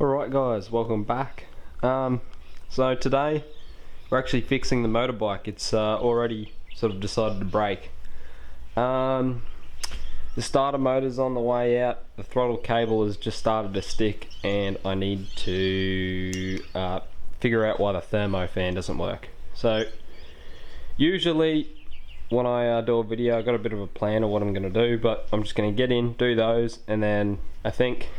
Alright guys, welcome back. So today we're actually fixing the motorbike. It's already sort of decided to break. The starter motor's on the way out, the throttle cable has just started to stick, and I need to figure out why the thermo fan doesn't work. So usually when I do a video, I've got a bit of a plan of what I'm going to do, but I'm just going to get in, do those, and then I think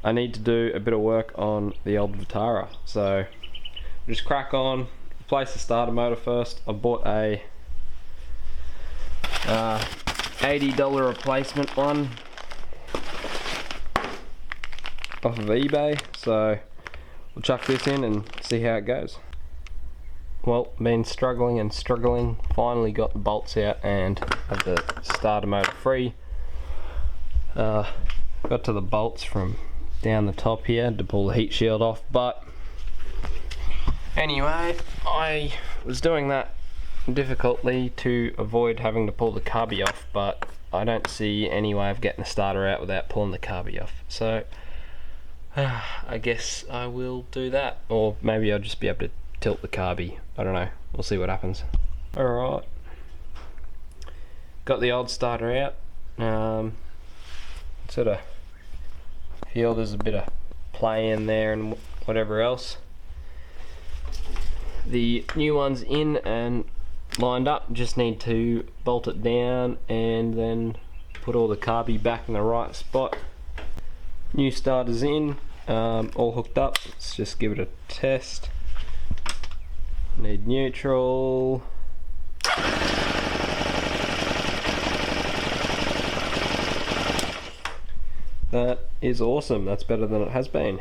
I need to do a bit of work on the old Vitara. So just crack on, replace the starter motor first. I bought a $80 replacement one off of eBay, so we'll chuck this in and see how it goes. Well, been struggling, finally got the bolts out and have the starter motor free. Got to the bolts from down the top here to pull the heat shield off, but anyway, I was doing that difficultly to avoid having to pull the carby off, but I don't see any way of getting the starter out without pulling the carby off, so I guess I will do that, or maybe I'll just be able to tilt the carby. I don't know, we'll see what happens. Alright, got the old starter out. Sort of feel there's a bit of play in there and whatever else. The new one's in and lined up, just need to bolt it down and then put all the carby back in the right spot. New starter's in, all hooked up. Let's just give it a test. Need neutral. That is awesome, that's better than it has been.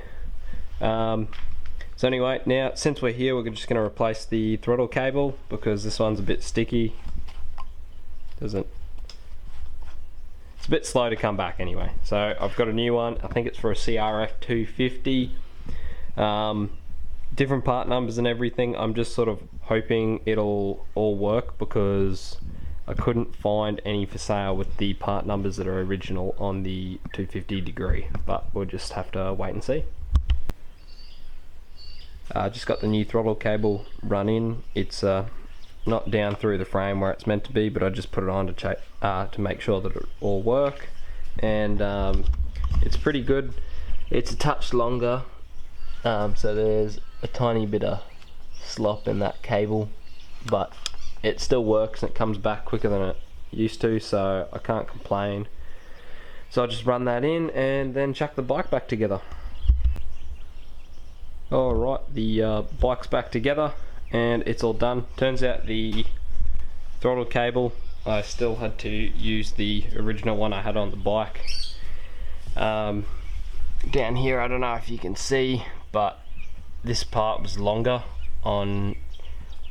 So anyway, now since we're here, we're just going to replace the throttle cable because this one's a bit sticky. It's a bit slow to come back anyway. So I've got a new one, I think it's for a CRF 250. Different part numbers and everything. I'm just sort of hoping it'll all work because I couldn't find any for sale with the part numbers that are original on the 250 degree, but we'll just have to wait and see. Just got the new throttle cable run in. It's not down through the frame where it's meant to be, but I just put it on to make sure that it all work, and it's pretty good. It's a touch longer, so there's a tiny bit of slop in that cable, but it still works and it comes back quicker than it used to, so I can't complain. So I'll just run that in and then chuck the bike back together. Alright, the bike's back together and it's all done. Turns out the throttle cable, I still had to use the original one I had on the bike. Down here, I don't know if you can see, but this part was longer on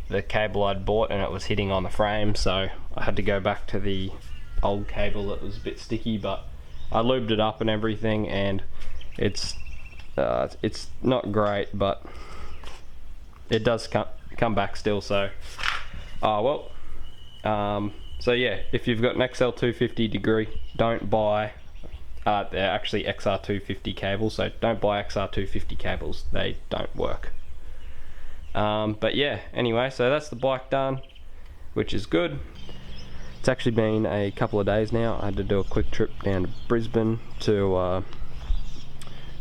the cable I'd bought and it was hitting on the frame, so I had to go back to the old cable that was a bit sticky, but I lubed it up and everything, and it's not great, but it does come back still, so well. So yeah, if you've got an XL250 degree, don't buy they're actually XR250 cables, so don't buy XR250 cables, they don't work. But yeah, anyway, so that's the bike done, which is good. It's actually been a couple of days now. I had to do a quick trip down to Brisbane to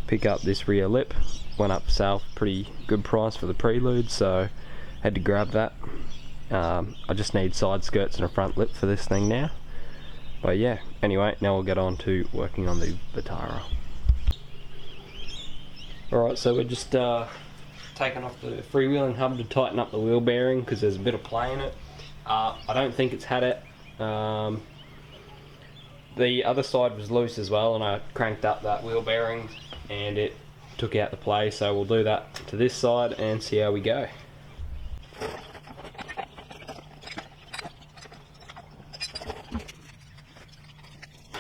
pick up this rear lip. Went up south, pretty good price for the prelude, so had to grab that. I just need side skirts and a front lip for this thing now. But yeah, anyway, now we'll get on to working on the Vitara. Alright, so we're just taking off the freewheeling hub to tighten up the wheel bearing because there's a bit of play in it. I don't think it's had it. The other side was loose as well, and I cranked up that wheel bearing and it took out the play, so we'll do that to this side and see how we go.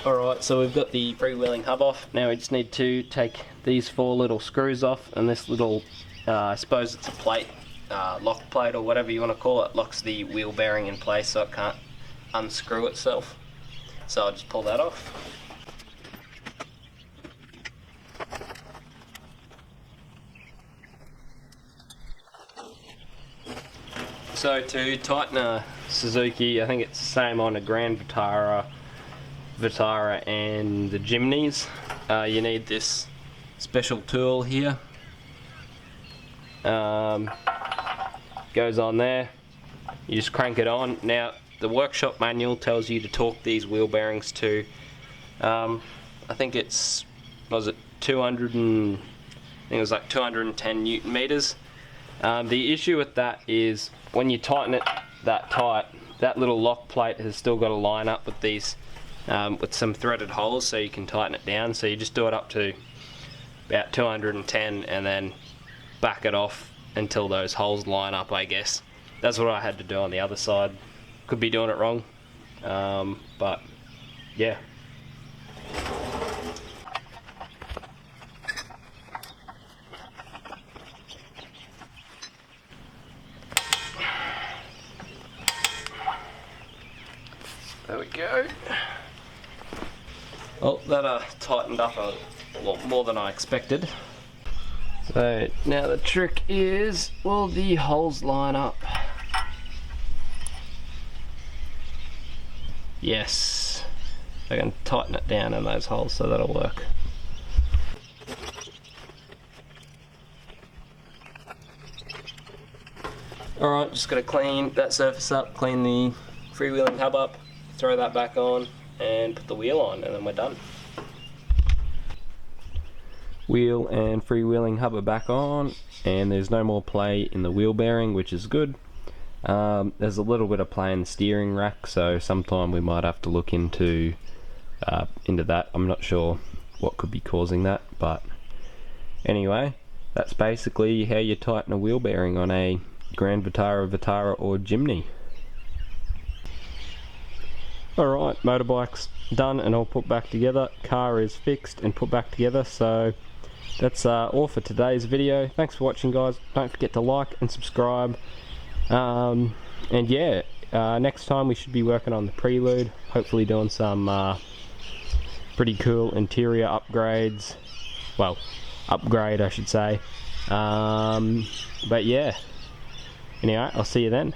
Alright, so we've got the freewheeling hub off. Now we just need to take these four little screws off, and this little, I suppose it's a plate, lock plate or whatever you want to call it, locks the wheel bearing in place so it can't unscrew itself. So I'll just pull that off. So to tighten a Suzuki, I think it's the same on a Grand Vitara and the Jimneys. You need this special tool here. Goes on there. You just crank it on. Now the workshop manual tells you to torque these wheel bearings to, I think it's, was it 200 and, I think it was like 210 Newton meters. The issue with that is when you tighten it that tight, that little lock plate has still got to line up with these, with some threaded holes so you can tighten it down. So you just do it up to about 210 and then back it off until those holes line up, I guess. That's what I had to do on the other side. Could be doing it wrong, but yeah. There we go. Oh, that tightened up a lot more than I expected. So now the trick is, will the holes line up? Yes. I can tighten it down in those holes, so that'll work. Alright, just gotta clean that surface up, clean the freewheeling hub up, throw that back on, and put the wheel on, and then we're done. Wheel and freewheeling hub are back on, and there's no more play in the wheel bearing, which is good. There's a little bit of play in the steering rack, so sometime we might have to look into that. I'm not sure what could be causing that, but anyway, that's basically how you tighten a wheel bearing on a Grand Vitara, or Jimny. Alright, motorbike's done and all put back together. Car is fixed and put back together, so that's all for today's video. Thanks for watching, guys. Don't forget to like and subscribe. And yeah, next time we should be working on the Prelude, hopefully doing some pretty cool interior upgrades. Well, upgrade I should say. But yeah, anyway, I'll see you then.